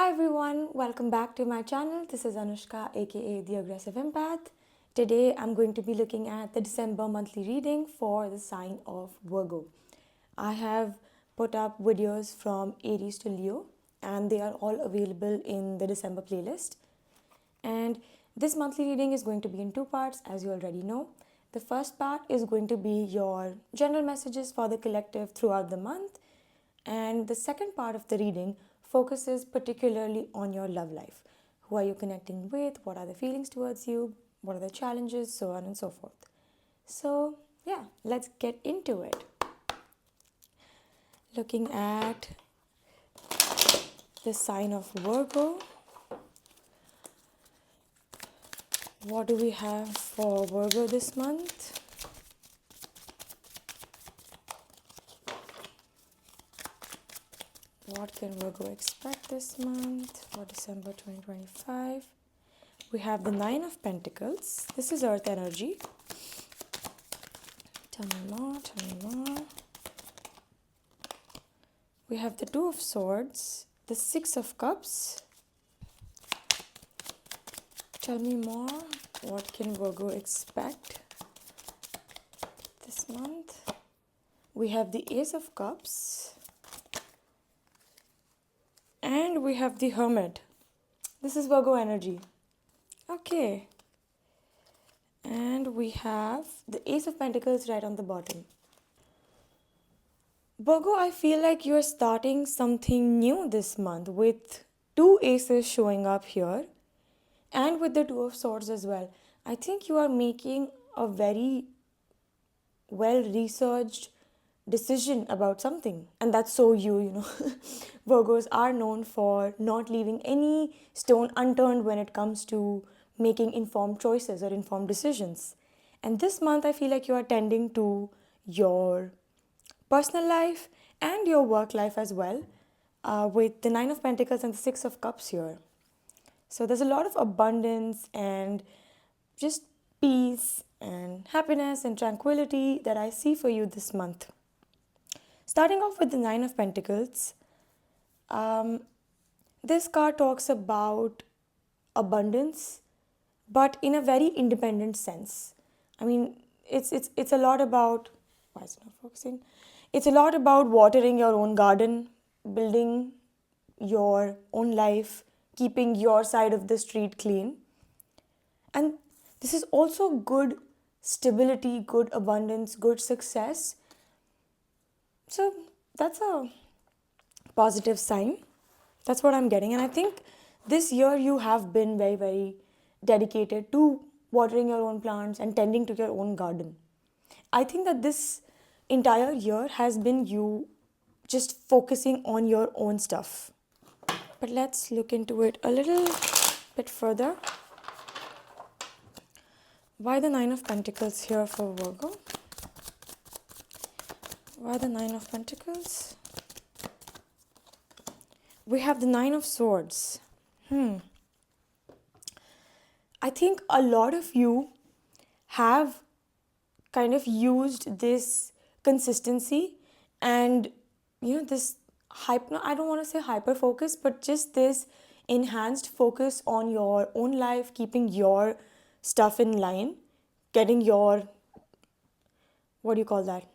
Hi everyone, welcome back to my channel. This is Anushka aka The Aggressive Empath. Today I'm going to be looking at the December monthly reading for the sign of Virgo. I have put up videos from Aries to Leo and they are all available in the December playlist. And this monthly reading is going to be in two parts, as you already know. The first part is going to be your general messages for the collective throughout the month, and the second part of the reading focuses particularly on your love life. Who are you connecting with? What are the feelings towards you? What are the challenges? So on and so forth. So, yeah, let's get into it. Looking at the sign of Virgo. What do we have for Virgo this month? What can Virgo expect this month for December 2025? We have the Nine of Pentacles. This is Earth energy. Tell me more, tell me more. We have the Two of Swords, the Six of Cups. Tell me more. What can Virgo expect this month? We have the Ace of Cups. And we have the Hermit. This is Virgo energy. Okay. And we have the Ace of Pentacles right on the bottom. Virgo, I feel like you're starting something new this month with two aces showing up here and with the Two of Swords as well. I think you are making a very well researched decision about something, and that's so you. Virgos are known for not leaving any stone unturned when it comes to making informed choices or informed decisions. And this month I feel like you are tending to your personal life and your work life as well, with the Nine of Pentacles and the Six of Cups here. So there's a lot of abundance and just peace and happiness and tranquility that I see for you this month. Starting off with the Nine of Pentacles, this card talks about abundance, but in a very independent sense. I mean, it's a lot about, why is it not focusing? It's a lot about watering your own garden, building your own life, keeping your side of the street clean. And this is also good stability, good abundance, good success. So that's a positive sign. That's what I'm getting. And I think this year you have been very, very dedicated to watering your own plants and tending to your own garden. I think that this entire year has been you just focusing on your own stuff. But let's look into it a little bit further. Why the Nine of Pentacles here for Virgo? Why the Nine of Pentacles? We have the Nine of Swords. I think a lot of you have kind of used this consistency and this I don't want to say hyper focus, but just this enhanced focus on your own life, keeping your stuff in line, getting your, what do you call that,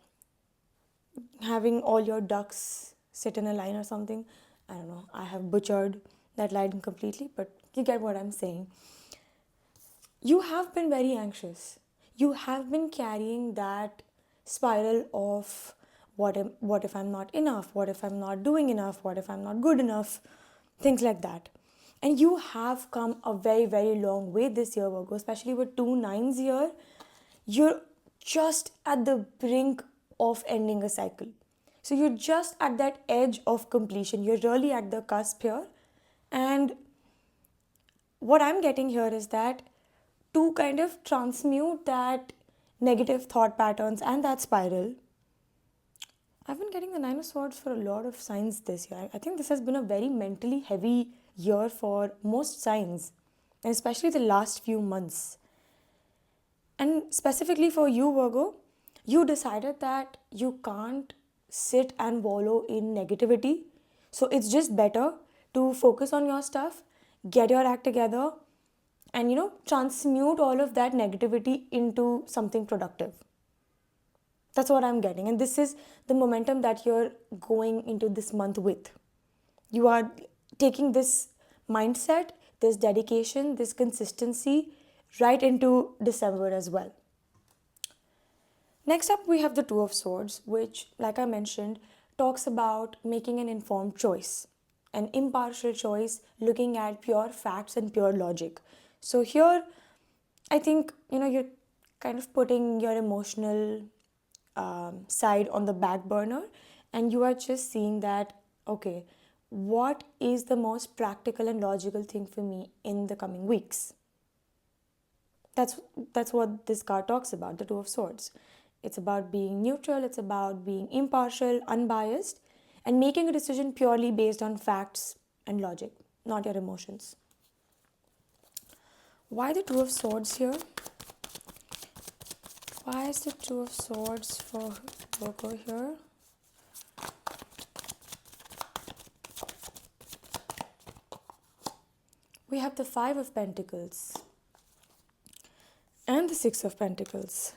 having all your ducks sit in a line or something. I don't know, I have butchered that line completely, but you get what I'm saying. You have been very anxious. You have been carrying that spiral of what if I'm not enough? What if I'm not doing enough? What if I'm not good enough? Things like that. And you have come a very, very long way this year, Virgo, especially with two nines here. You're just at the brink of ending a cycle. So you're just at that edge of completion. You're really at the cusp here. And what I'm getting here is that to kind of transmute that negative thought patterns and that spiral, I've been getting the Nine of Swords for a lot of signs this year. I think this has been a very mentally heavy year for most signs, and especially the last few months. And specifically for you, Virgo, you decided that you can't sit and wallow in negativity. So it's just better to focus on your stuff, get your act together, and transmute all of that negativity into something productive. That's what I'm getting. And this is the momentum that you're going into this month with. You are taking this mindset, this dedication, this consistency right into December as well. Next up, we have the Two of Swords, which, like I mentioned, talks about making an informed choice, an impartial choice, looking at pure facts and pure logic. So here, I think, you're kind of putting your emotional side on the back burner, and you are just seeing that, okay, what is the most practical and logical thing for me in the coming weeks? That's what this card talks about, the Two of Swords. It's about being neutral, it's about being impartial, unbiased, and making a decision purely based on facts and logic, not your emotions. Why the Two of Swords here? Why is the Two of Swords for Virgo here? We have the Five of Pentacles and the Six of Pentacles.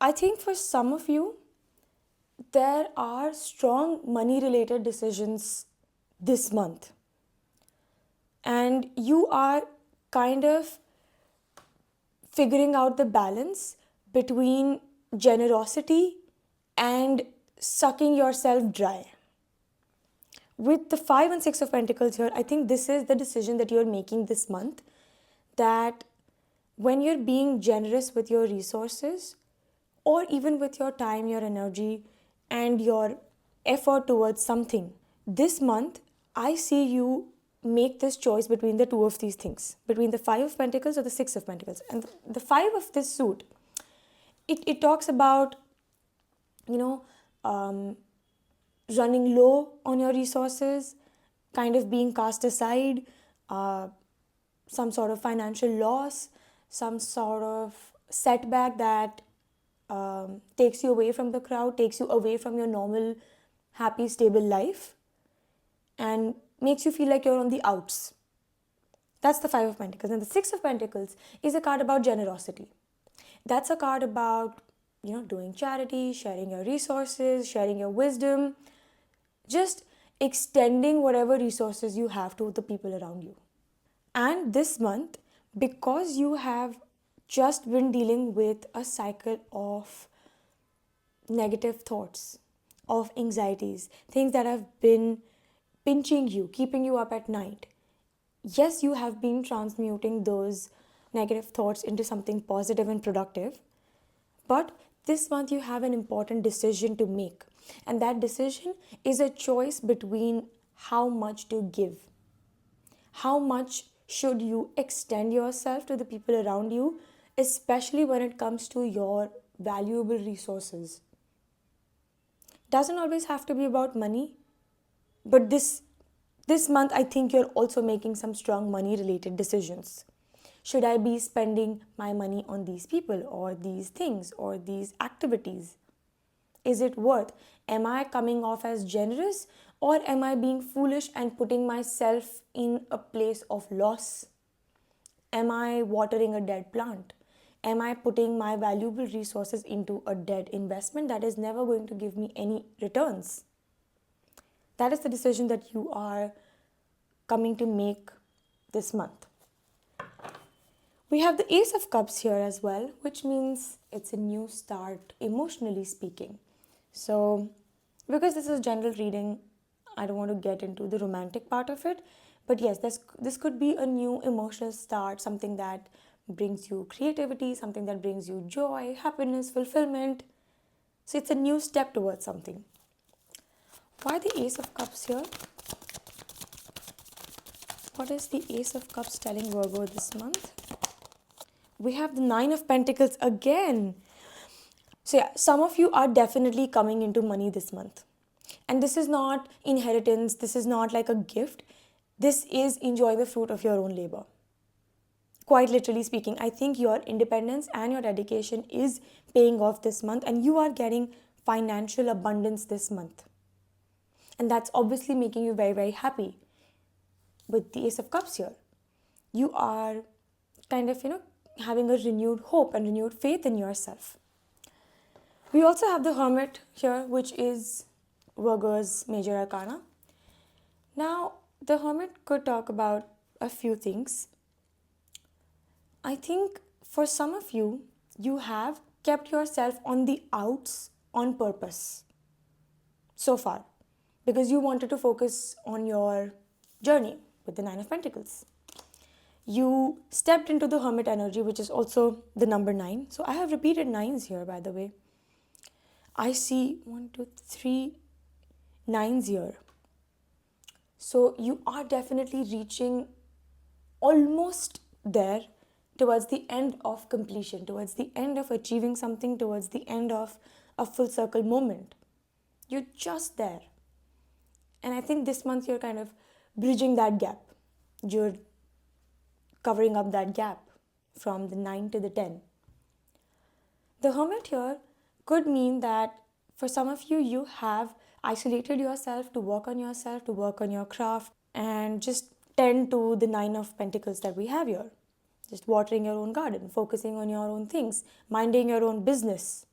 I think for some of you, there are strong money-related decisions this month. And you are kind of figuring out the balance between generosity and sucking yourself dry. With the Five and Six of Pentacles here, I think this is the decision that you're making this month, that when you're being generous with your resources, or even with your time, your energy, and your effort towards something, this month, I see you make this choice between the two of these things, between the Five of Pentacles or the Six of Pentacles. And the Five of this suit, it talks about, running low on your resources, kind of being cast aside, some sort of financial loss, some sort of setback that takes you away from the crowd, takes you away from your normal, happy, stable life, and makes you feel like you're on the outs. That's the Five of Pentacles. And the Six of Pentacles is a card about generosity. That's a card about, doing charity, sharing your resources, sharing your wisdom, just extending whatever resources you have to the people around you. And this month, because you have just been dealing with a cycle of negative thoughts, of anxieties, things that have been pinching you, keeping you up at night. Yes, you have been transmuting those negative thoughts into something positive and productive, but this month you have an important decision to make. And that decision is a choice between how much to give. How much should you extend yourself to the people around you, especially when it comes to your valuable resources. Doesn't always have to be about money, but this month I think you're also making some strong money related decisions. Should I be spending my money on these people or these things or these activities? Is it worth? Am I coming off as generous, or am I being foolish and putting myself in a place of loss? Am I watering a dead plant? Am I putting my valuable resources into a dead investment that is never going to give me any returns? That is the decision that you are coming to make this month. We have the Ace of Cups here as well, which means it's a new start, emotionally speaking. So, because this is general reading, I don't want to get into the romantic part of it. But yes, this could be a new emotional start, something that brings you creativity, something that brings you joy, happiness, fulfillment. So it's a new step towards something. Why the Ace of Cups here? What is the Ace of Cups telling Virgo this month? We have the Nine of Pentacles again. So yeah, some of you are definitely coming into money this month. And this is not inheritance, this is not like a gift. This is enjoying the fruit of your own labor. Quite literally speaking, I think your independence and your dedication is paying off this month, and you are getting financial abundance this month. And that's obviously making you very, very happy. With the Ace of Cups here, you are kind of, having a renewed hope and renewed faith in yourself. We also have the Hermit here, which is Virgo's major arcana. Now, the Hermit could talk about a few things. I think for some of you, you have kept yourself on the outs on purpose so far because you wanted to focus on your journey with the Nine of Pentacles. You stepped into the Hermit energy, which is also the number 9. So I have repeated 9s here, by the way. I see 1, 2, 3 9s here. So you are definitely reaching almost there towards the end of completion, towards the end of achieving something, towards the end of a full circle moment. You're just there. And I think this month you're kind of bridging that gap. You're covering up that gap from the 9 to the 10. The Hermit here could mean that for some of you, you have isolated yourself to work on yourself, to work on your craft, and just tend to the 9 of Pentacles that we have here. Just watering your own garden, focusing on your own things, minding your own business.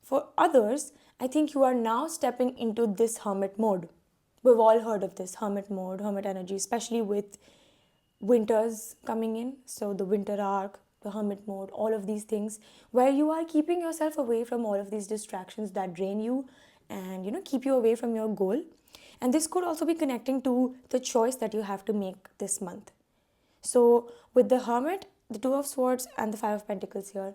For others, I think you are now stepping into this Hermit mode. We've all heard of this Hermit mode, Hermit energy, especially with winters coming in. So the winter arc, the Hermit mode, all of these things where you are keeping yourself away from all of these distractions that drain you and keep you away from your goal. And this could also be connecting to the choice that you have to make this month. So with the Hermit, the Two of Swords and the Five of Pentacles here,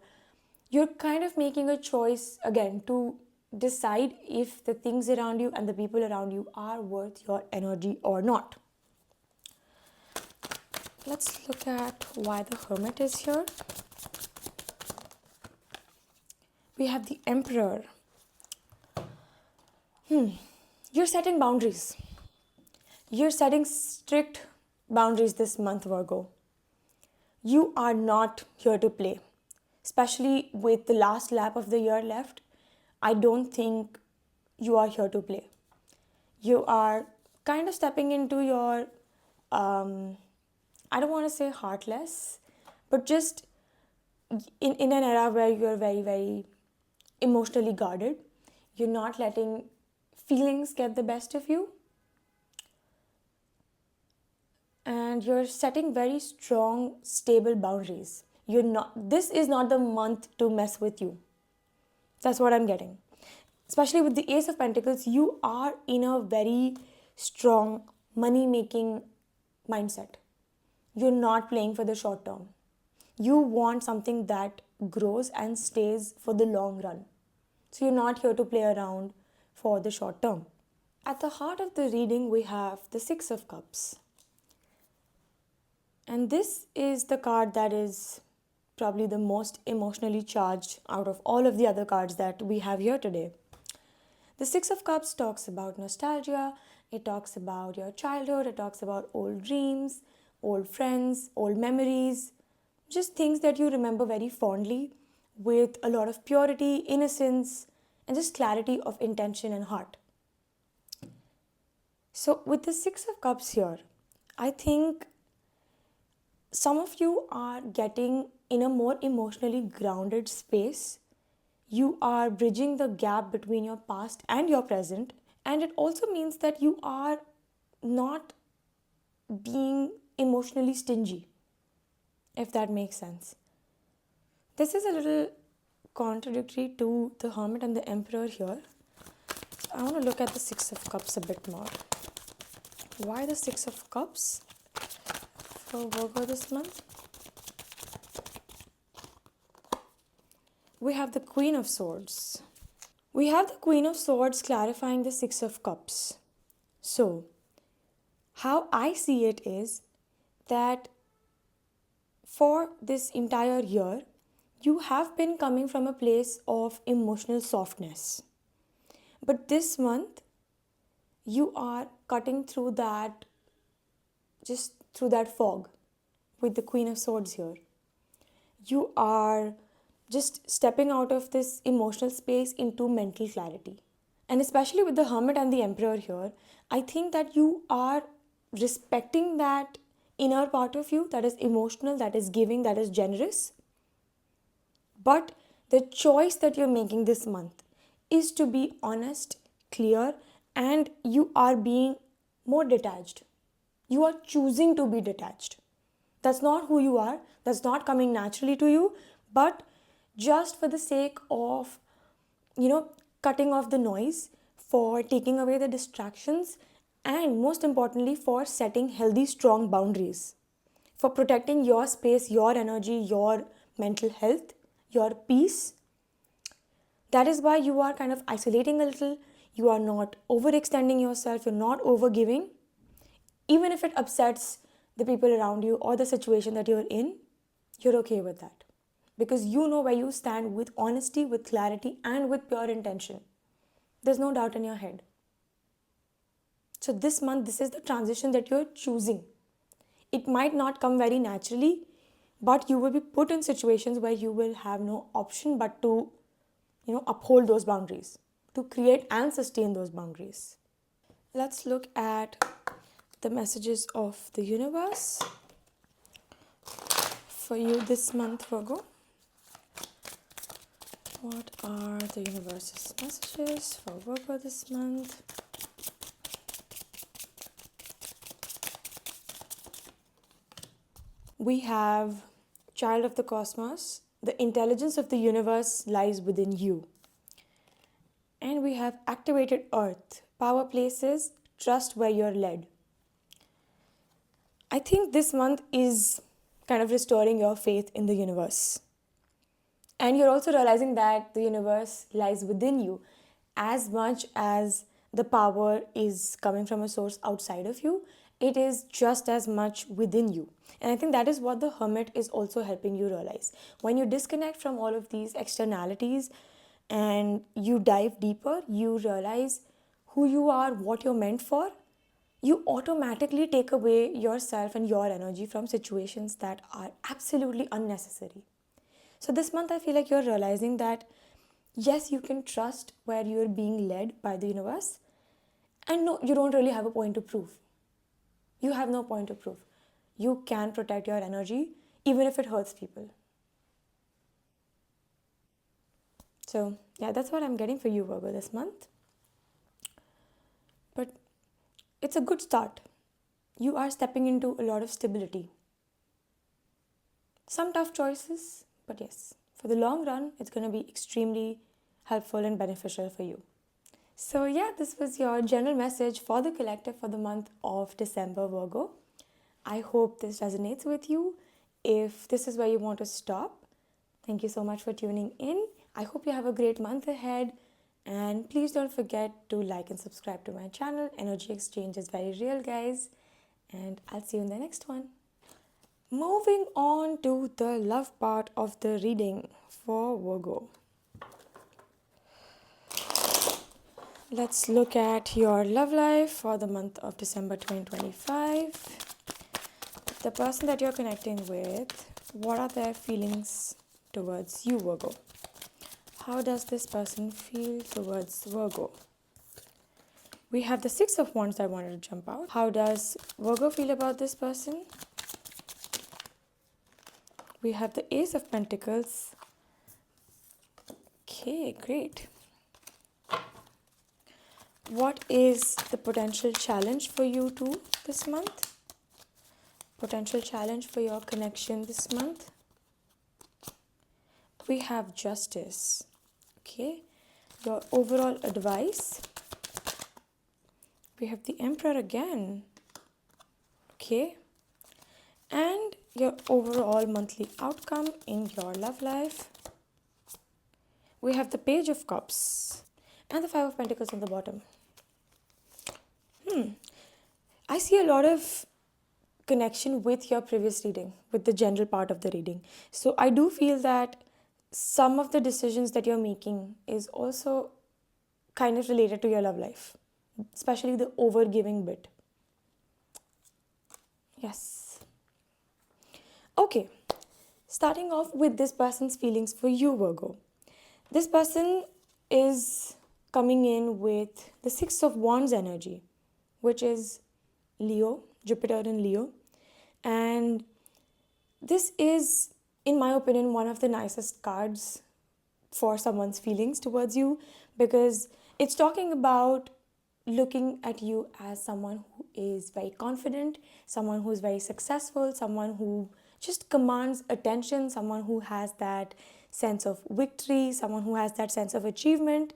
you're kind of making a choice again to decide if the things around you and the people around you are worth your energy or not. Let's look at why the Hermit is here. We have the Emperor. You're setting boundaries. You're setting strict boundaries this month, Virgo. You are not here to play. Especially with the last lap of the year left, I don't think you are here to play. You are kind of stepping into your, I don't want to say heartless, but just in an era where you're very, very emotionally guarded. You're not letting feelings get the best of you. And you're setting very strong, stable boundaries. This is not the month to mess with you. That's what I'm getting. Especially with the Ace of Pentacles, you are in a very strong money-making mindset. You're not playing for the short term. You want something that grows and stays for the long run. So you're not here to play around for the short term. At the heart of the reading, we have the Six of Cups. And this is the card that is probably the most emotionally charged out of all of the other cards that we have here today. The Six of Cups talks about nostalgia, it talks about your childhood, it talks about old dreams, old friends, old memories, just things that you remember very fondly with a lot of purity, innocence, and just clarity of intention and heart. So with the Six of Cups here, I think some of you are getting in a more emotionally grounded space. You are bridging the gap between your past and your present. And it also means that you are not being emotionally stingy, if that makes sense. This is a little contradictory to the Hermit and the Emperor here. I want to look at the Six of Cups a bit more. Why the Six of Cups for Virgo this month? We have the Queen of Swords. We have the Queen of Swords clarifying the Six of Cups. So, how I see it is that for this entire year, you have been coming from a place of emotional softness. But this month, you are cutting through that, just through that fog with the Queen of Swords here. You are just stepping out of this emotional space into mental clarity. And especially with the Hermit and the Emperor here, I think that you are respecting that inner part of you that is emotional, that is giving, that is generous. But the choice that you're making this month is to be honest, clear, and you are being more detached. You are choosing to be detached. That's not who you are, that's not coming naturally to you, but just for the sake of, you know, cutting off the noise, for taking away the distractions, and most importantly, for setting healthy, strong boundaries, for protecting your space, your energy, your mental health, your peace. That is why you are kind of isolating a little. You are not overextending yourself, you're not overgiving. Even if it upsets the people around you or the situation that you're in, you're okay with that. Because you know where you stand with honesty, with clarity, and with pure intention. There's no doubt in your head. So, this month, this is the transition that you're choosing. It might not come very naturally, but you will be put in situations where you will have no option but to, uphold those boundaries, to create and sustain those boundaries. Let's look at the messages of the universe for you this month, Virgo. What are the universe's messages for Virgo this month? We have Child of the Cosmos. The intelligence of the universe lies within you. And we have Activated Earth. Power places, trust where you're led. I think this month is kind of restoring your faith in the universe. And you're also realizing that the universe lies within you as much as the power is coming from a source outside of you. It is just as much within you. And I think that is what the Hermit is also helping you realize. When you disconnect from all of these externalities and you dive deeper, you realize who you are, what you're meant for, you automatically take away yourself and your energy from situations that are absolutely unnecessary. So, this month, I feel like you're realizing that yes, you can trust where you're being led by the universe, and no, you don't really have a point to prove. You have no point to prove. You can protect your energy even if it hurts people. So, yeah, that's what I'm getting for you, Virgo, this month. But it's a good start. You are stepping into a lot of stability. Some tough choices, but yes, for the long run, it's going to be extremely helpful and beneficial for you. So, yeah, this was your general message for the collective for the month of December, Virgo. I hope this resonates with you. If this is where you want to stop, thank you so much for tuning in. I hope you have a great month ahead. And please don't forget to like and subscribe to my channel. Energy exchange is very real, guys. And I'll see you in the next one. Moving on to the love part of the reading for Virgo. Let's look at your love life for the month of December 2025. The person that you're connecting with, what are their feelings towards you, Virgo? How does this person feel towards Virgo? We have the Six of Wands I wanted to jump out. How does Virgo feel about this person? We have the Ace of Pentacles. Okay, great. What is the potential challenge for you two this month? Potential challenge for your connection this month? We have Justice. Okay, your overall advice. We have the Emperor again. Okay, and your overall monthly outcome in your love life. We have the Page of Cups and the Five of Pentacles on the bottom. I see a lot of connection with your previous reading, with the general part of the reading. So I do feel that some of the decisions that you're making is also kind of related to your love life, especially the overgiving bit. Yes. Okay, starting off with this person's feelings for you, Virgo. This person is coming in with the Six of Wands energy, which is Leo, Jupiter in Leo. And this is, in my opinion, one of the nicest cards for someone's feelings towards you, because it's talking about looking at you as someone who is very confident, someone who is very successful, someone who just commands attention, someone who has that sense of victory, someone who has that sense of achievement,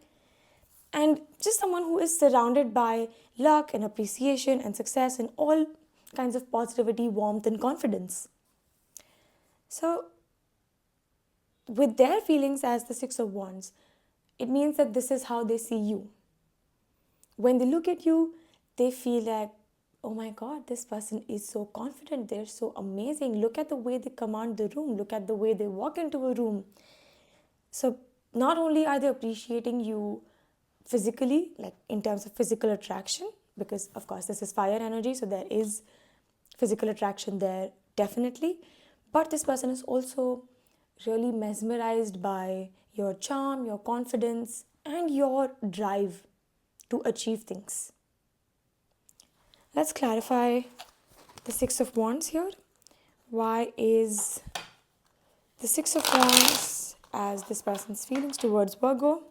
and just someone who is surrounded by luck and appreciation and success and all kinds of positivity, warmth, and confidence. So, with their feelings as the Six of Wands, it means that this is how they see you. When they look at you, they feel like, oh my God, this person is so confident, they're so amazing. Look at the way they command the room, look at the way they walk into a room. So, not only are they appreciating you physically, like in terms of physical attraction, because of course this is fire energy, so there is physical attraction there definitely, but this person is also really mesmerized by your charm, your confidence, and your drive to achieve things. Let's clarify the Six of Wands here. Why is the Six of Wands as this person's feelings towards Virgo?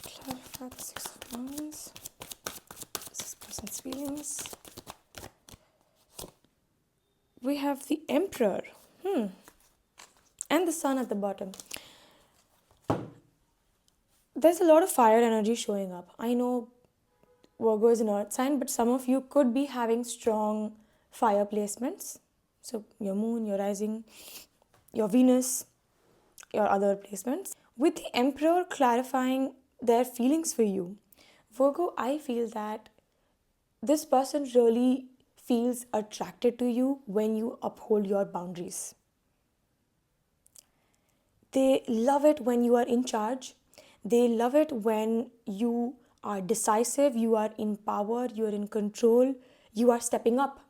Clarify the Six of Wands. This person's feelings. We have the Emperor. And the Sun at the bottom. There's a lot of fire energy showing up. I know Virgo is an earth sign, but some of you could be having strong fire placements. So your moon, your rising, your Venus, your other placements. With the Emperor clarifying their feelings for you, Virgo, I feel that this person really feels attracted to you when you uphold your boundaries. They love it when you are in charge. They love it when you are decisive, you are in power, you are in control, you are stepping up.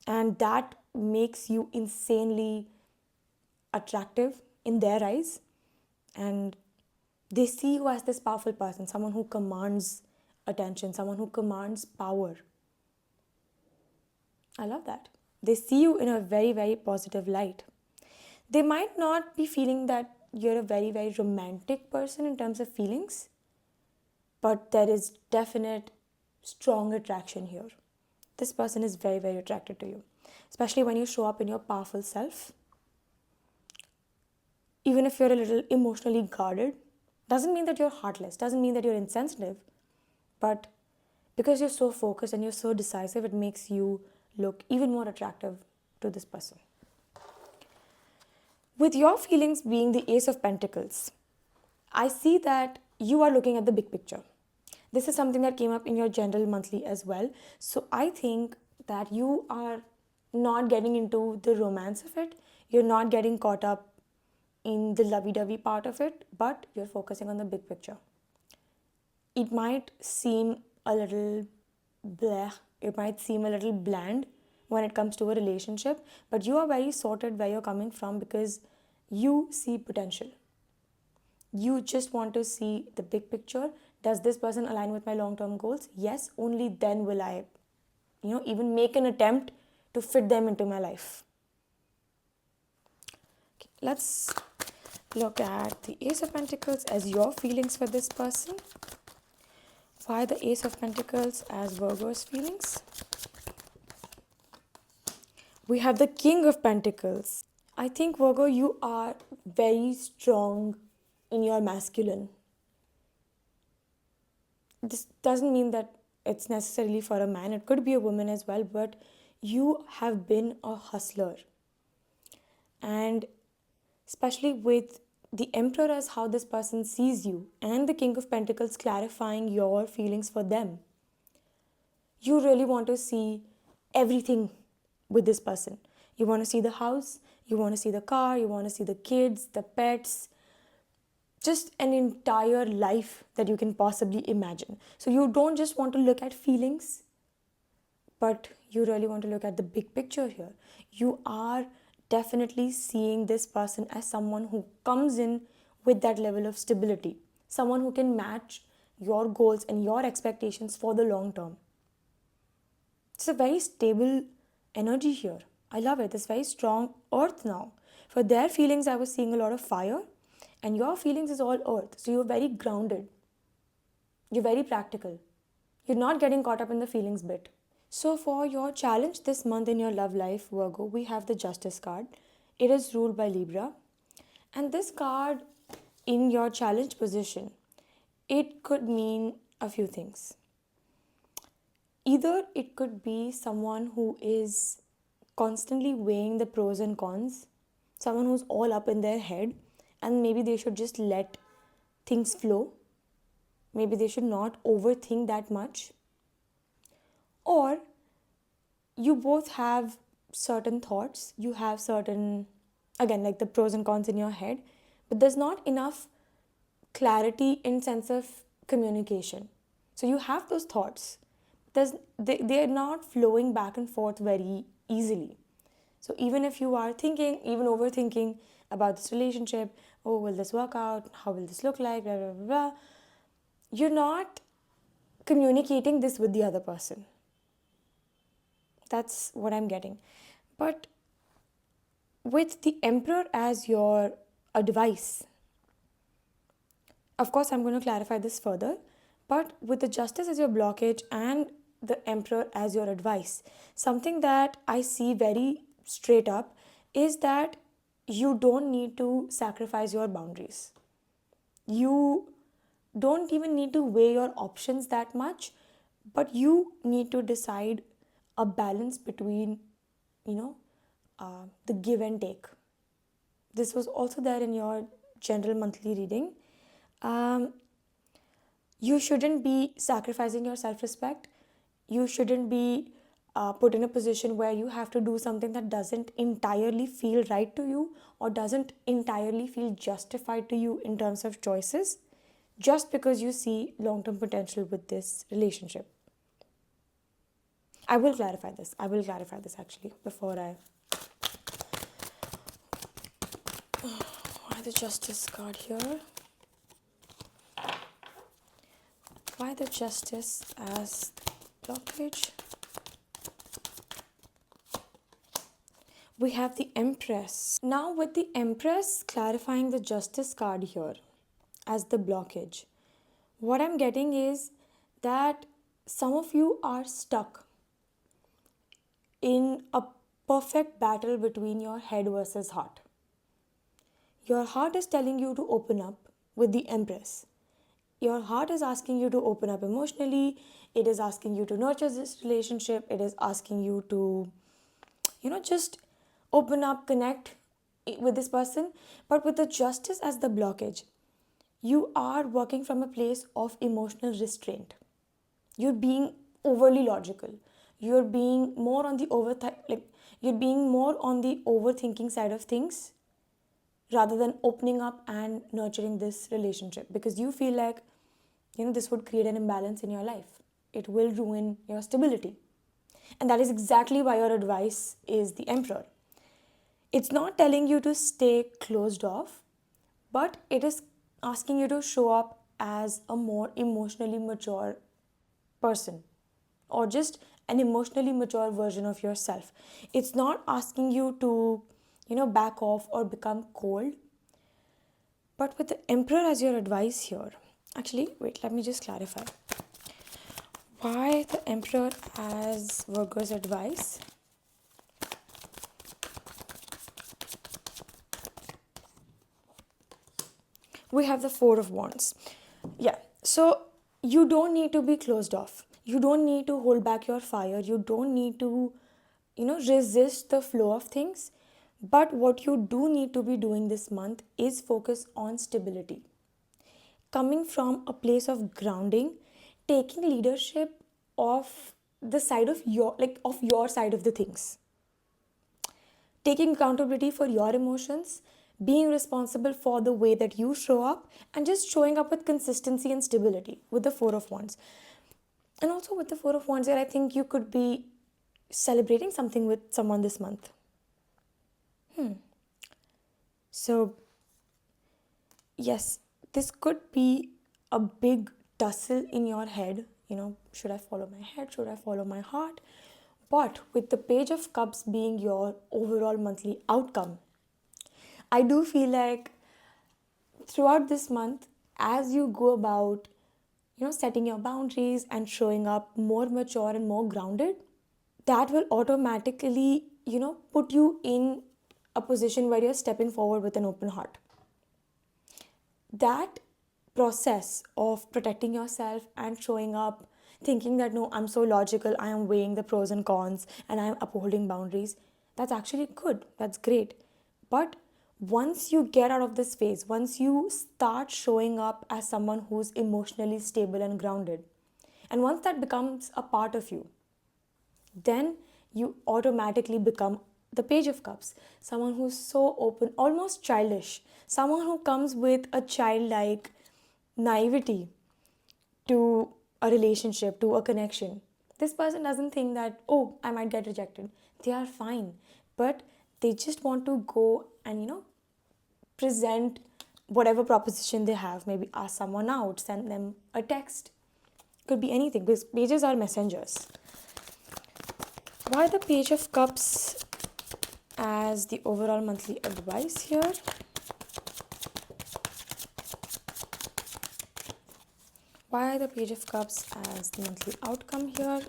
And that makes you insanely attractive in their eyes. And they see you as this powerful person, someone who commands attention, someone who commands power. I love that. They see you in a very, very positive light. They might not be feeling that you're a very, very romantic person in terms of feelings, but there is definite strong attraction here. This person is very, very attracted to you, especially when you show up in your powerful self. Even if you're a little emotionally guarded, doesn't mean that you're heartless, doesn't mean that you're insensitive, but because you're so focused and you're so decisive, it makes you look even more attractive to this person. With your feelings being the Ace of Pentacles, I see that you are looking at the big picture. This is something that came up in your general monthly as well. So I think that you are not getting into the romance of it. You're not getting caught up in the lovey-dovey part of it, but you're focusing on the big picture. It might seem a little bleh, it might seem a little bland when it comes to a relationship, but you are very sorted where you're coming from because you see potential. You just want to see the big picture. Does this person align with my long-term goals? Yes, only then will I, even make an attempt to fit them into my life. Okay, let's look at the Ace of Pentacles as your feelings for this person. Why the Ace of Pentacles as Virgo's feelings? We have the King of Pentacles. I think, Virgo, you are very strong in your masculine. This doesn't mean that it's necessarily for a man, it could be a woman as well, but you have been a hustler. And especially with the Emperor as how this person sees you, and the King of Pentacles clarifying your feelings for them, you really want to see everything with this person. You want to see the house, you want to see the car, you want to see the kids, the pets, just an entire life that you can possibly imagine. So you don't just want to look at feelings, but you really want to look at the big picture here. You are definitely seeing this person as someone who comes in with that level of stability, someone who can match your goals and your expectations for the long term. It's a very stable energy here. I love it. This very strong earth now. For their feelings, I was seeing a lot of fire, and your feelings is all earth. So you're very grounded. You're very practical. You're not getting caught up in the feelings bit. So, for your challenge this month in your love life, Virgo, we have the Justice card. It is ruled by Libra. And this card in your challenge position, it could mean a few things. Either it could be someone who is constantly weighing the pros and cons, someone who's all up in their head, and maybe they should just let things flow. Maybe they should not overthink that much. Or you both have certain thoughts, you have certain, again, like the pros and cons in your head, but there's not enough clarity in sense of communication. So you have those thoughts. They're not flowing back and forth very easily. So even if you are thinking, even overthinking about this relationship, oh, will this work out? How will this look like? Blah, blah, blah, blah. You're not communicating this with the other person. That's what I'm getting. But with the Emperor as your advice, of course, I'm going to clarify this further, but with the Justice as your blockage and the Emperor as your advice, something that I see very straight up is that you don't need to sacrifice your boundaries. You don't even need to weigh your options that much, but you need to decide a balance between, you know, the give and take. This was also there in your general monthly reading. Um, you shouldn't be sacrificing your self respect. You shouldn't be put in a position where you have to do something that doesn't entirely feel right to you or doesn't entirely feel justified to you in terms of choices just because you see long term potential with this relationship. I will clarify this. I will clarify this actually before I. Why the Justice card here? Why the Justice as blockage? We have the Empress. Now with the Empress clarifying the Justice card here as the blockage, what I'm getting is that some of you are stuck in a perfect battle between your head versus heart. Your heart is telling you to open up with the Empress. Your heart is asking you to open up emotionally. It is asking you to nurture this relationship. It is asking you to, just open up, connect with this person. But with the Justice as the blockage, you are working from a place of emotional restraint. You're being overly logical. You're being more on the you're being more on the overthinking side of things rather than opening up and nurturing this relationship because you feel like this would create an imbalance in your life. It will ruin your stability. And that is exactly why your advice is the Emperor. It's not telling you to stay closed off, but it is asking you to show up as a more emotionally mature person or just an emotionally mature version of yourself. It's not asking you to, back off or become cold. But with the Emperor as your advice here, actually, wait, let me just clarify. Why the Emperor as Virgo's advice? We have the Four of Wands. Yeah, so you don't need to be closed off. You don't need to hold back your fire. You don't need to, resist the flow of things. But what you do need to be doing this month is focus on stability. Coming from a place of grounding, taking leadership of the side of your side of the things. Taking accountability for your emotions, being responsible for the way that you show up, and just showing up with consistency and stability with the Four of Wands. And also with the Four of Wands here, I think you could be celebrating something with someone this month. So yes, this could be a big tussle in your head. Should I follow my head? Should I follow my heart? But with the Page of Cups being your overall monthly outcome, I do feel like throughout this month, as you go about, setting your boundaries and showing up more mature and more grounded, that will automatically, put you in a position where you're stepping forward with an open heart. That process of protecting yourself and showing up, thinking that no, I'm so logical, I am weighing the pros and cons, and I'm upholding boundaries, that's actually good, that's great. But once you get out of this phase, once you start showing up as someone who's emotionally stable and grounded, and once that becomes a part of you, then you automatically become the Page of Cups, someone who's so open, almost childish, someone who comes with a childlike naivety to a relationship, to a connection. This person doesn't think that, oh, I might get rejected. They are fine, but they just want to go and, present whatever proposition they have. Maybe ask someone out, send them a text. Could be anything because pages are messengers. Why the Page of Cups as the overall monthly advice here? Why the Page of Cups as the monthly outcome here?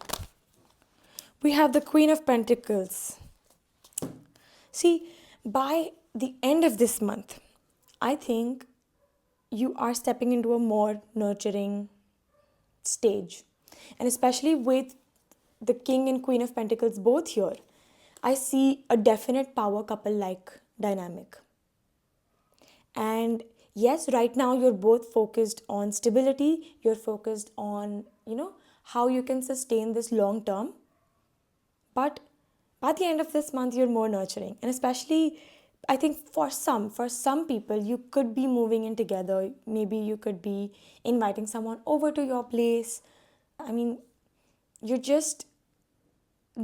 We have the Queen of Pentacles. See, by the end of this month, I think you are stepping into a more nurturing stage. And especially with the King and Queen of Pentacles both here, I see a definite power couple like dynamic. And yes, right now you're both focused on stability, you're focused on, how you can sustain this long term. But by the end of this month, you're more nurturing. And especially, I think for some people, you could be moving in together. Maybe you could be inviting someone over to your place. I mean, you're just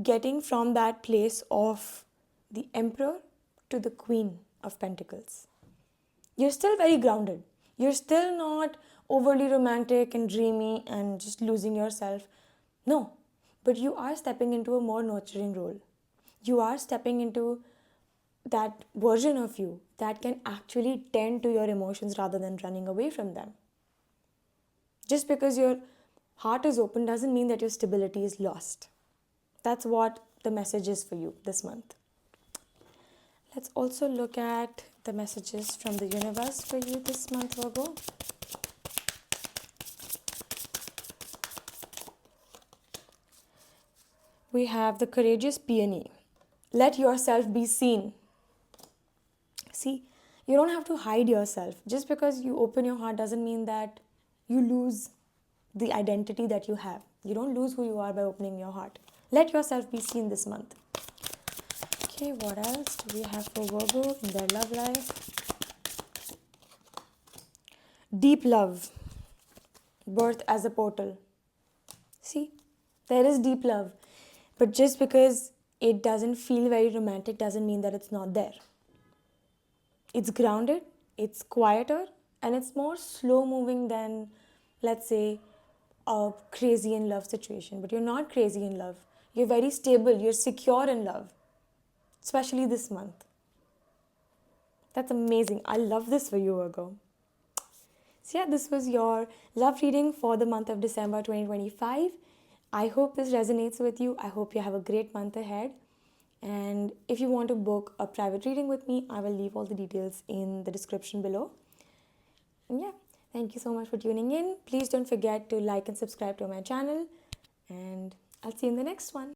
getting from that place of the Emperor to the Queen of Pentacles. You're still very grounded. You're still not overly romantic and dreamy and just losing yourself. No, but you are stepping into a more nurturing role. You are stepping into that version of you that can actually tend to your emotions rather than running away from them. Just because your heart is open doesn't mean that your stability is lost. That's what the message is for you this month. Let's also look at the messages from the universe for you this month, Virgo. We have the courageous peony. Let yourself be seen. See, you don't have to hide yourself. Just because you open your heart doesn't mean that you lose the identity that you have. You don't lose who you are by opening your heart. Let yourself be seen this month. Okay, what else do we have for Virgo in their love life? Deep love. Birth as a portal. See, there is deep love. But just because it doesn't feel very romantic doesn't mean that it's not there. It's grounded, it's quieter, and it's more slow moving than, let's say, a crazy in love situation. But you're not crazy in love. You're very stable, you're secure in love, especially this month. That's amazing. I love this for you, Virgo. So, yeah, this was your love reading for the month of December 2025. I hope this resonates with you. I hope you have a great month ahead. And if you want to book a private reading with me, I will leave all the details in the description below. And yeah, thank you so much for tuning in. Please don't forget to like and subscribe to my channel. And I'll see you in the next one.